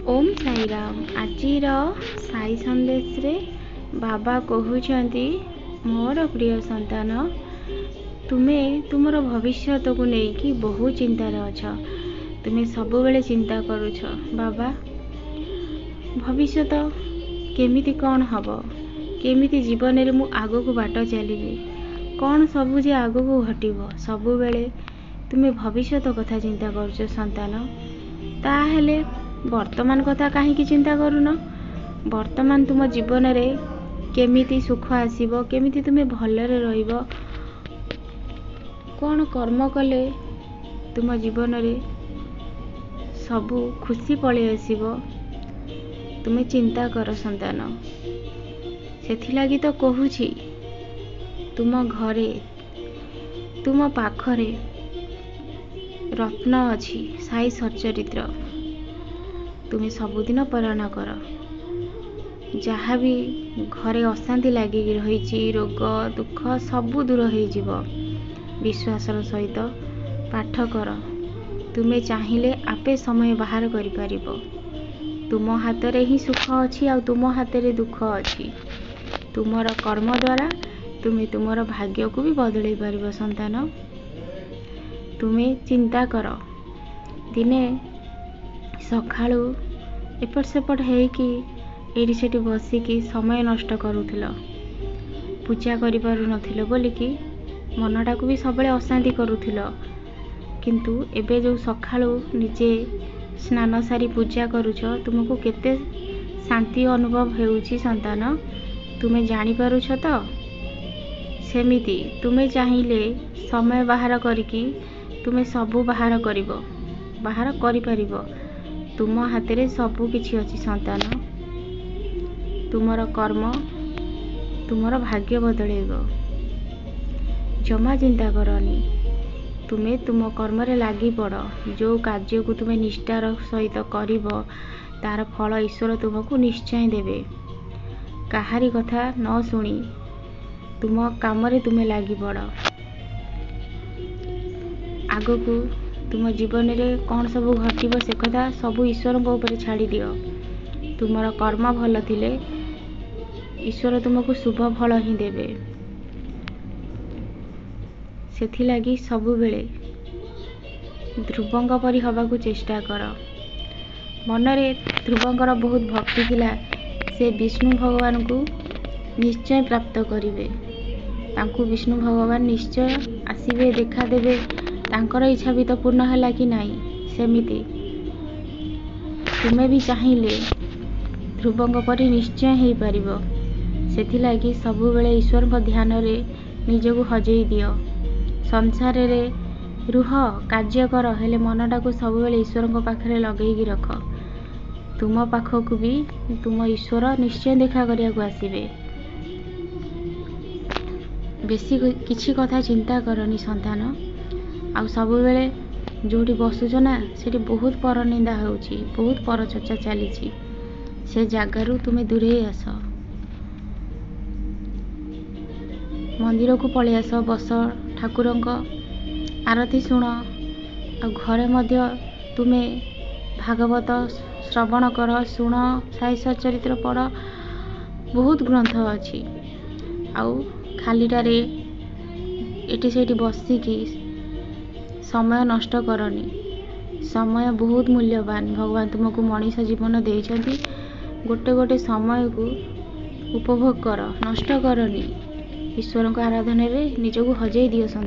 ओम साई राम। आजिर साई संदेश रे बाबा कहउछंती मोर प्रिय संतान तुमे तुमर भविष्य को लेकिन बहुत चिंतार अछ। तुमे सब बेले चिंता करुछ बाबा भविष्य केमिति कौन हब, केमिति जीवन रे मु आगो को बाट चलिबी, कौन सबु जे आगो को घटिबो, सबु बेले तुमे भविष्य कथा चिंता करुछ संतान। ताहेले वर्तमान कथा कहीं चिंता करून। वर्तमान तुम जीवन रे केमिति सुख आसीबो, केमिति तुमे भलरे रहिबो, कौन कर्म कले तुम जीवन रे सबु खुशी पळे आसीबो, तुमे चिंता कर संतान। सेथिलागी तो कहूछि तुम घरे तुम पाखरे रत्न अछि साई सच्चरित्र, तुम्हें सबुदिन पारायण कर। जहाँ भी घरे अशांति लगी रही, रोग दुख सबू दूर हो विश्वास सहित पाठ कर। तुम्हें चाहिए आपे समय बाहर कर पारिबो। तुम हाथ रे ही सुख अच्छी आ तुम हाथ रे दुख अच्छी। तुमर कर्म द्वारा तुम्हें तुमर भाग्य को भी बदल पारिबो संतान। तुम्हें चिंता कर। दिने सखाळु एपट सेपट हेकि एठी सेठी बसिकी समय नष्ट करूथिल, पूजा करि पारु नथिल बोलिकी मनटा को भी सबले अशांति करूथिल। किंतु एबे जो सखाळु निजे स्नान सारी पूजा करूछ, तुमको केते शांति अनुभव हेउची संतान, तुमे जानि पारुछ तो। सेमिति तुमे चाहिए समय बाहर करिकी तुमे सबू बाहर करिवो, बाहर करि पारिबो। तुम हाथ रे सबू किछि अछि संतान। तुमर कर्म तुमर भाग्य बदलेबो। जमा चिंता करनी। तुमे तुम कर्म रे लागी पड़। जो कार्य को तुमे निष्ठार सहित करिवो तार फल ईश्वर तुमको निश्चय देबे। काहारी कथा न सुनी तुम काम रे तुमे लागी पड़। आगो को तुम जीवन रे कौन सब घटिबो से कथा सब ईश्वर को ऊपर छाड़ी दियो। तुमर कर्म भल थिले ईश्वर तुमको शुभ फल ही देबे। सेथि लागी सबु बेले ध्रुवंग परी हबाकू चेष्टा कर। मनरे ध्रुवंकर बहुत भक्ति थिला, से विष्णु भगवान को निश्चय प्राप्त करिवे। तांकू विष्णु भगवान निश्चय आसीबे, देखा देबे। तांकर इच्छा भी तो पूर्ण है कि नहीं, सेमिति तुमे भी चाहिए ध्रुवंग परी निश्चय हो पारिबो। सेथिलागी सबु बेले ईश्वर को ध्यान रे निजको हजेई दियो। संसार रे रुह कार्य कर, हेले मनटा को सबु बेले ईश्वर को पाखरे लगेगी रख। तुम पाखक भी तुम ईश्वर निश्चय देखा करिया को आसीबे। बेसी किछि कथा चिंता करनी संतान। आउ सबु बेले जोटी बसुछ ना सेठी बहुत पर निंदा होउची, बहुत पर चर्चा चलीची। से जागारू तुमे दूरे आस, मंदिर को पळे आस, बस ठाकुरंक आरती शुण। आ घरे मध्य तुमे भागवत श्रवण कर, शुण, साई सच्चरित्र पढ़। बहुत ग्रंथ अच्छी। आउ खालीटारे एटी सेठी बसिकी समय नष्ट करनी। समय बहुत मूल्यवान। भगवान तुमको मनीष जीवन देइछंती, गोटे गोटे समय को उपभोग कर, नष्ट करनी। ईश्वर को आराधना रे निजको हजेई दियो संतान।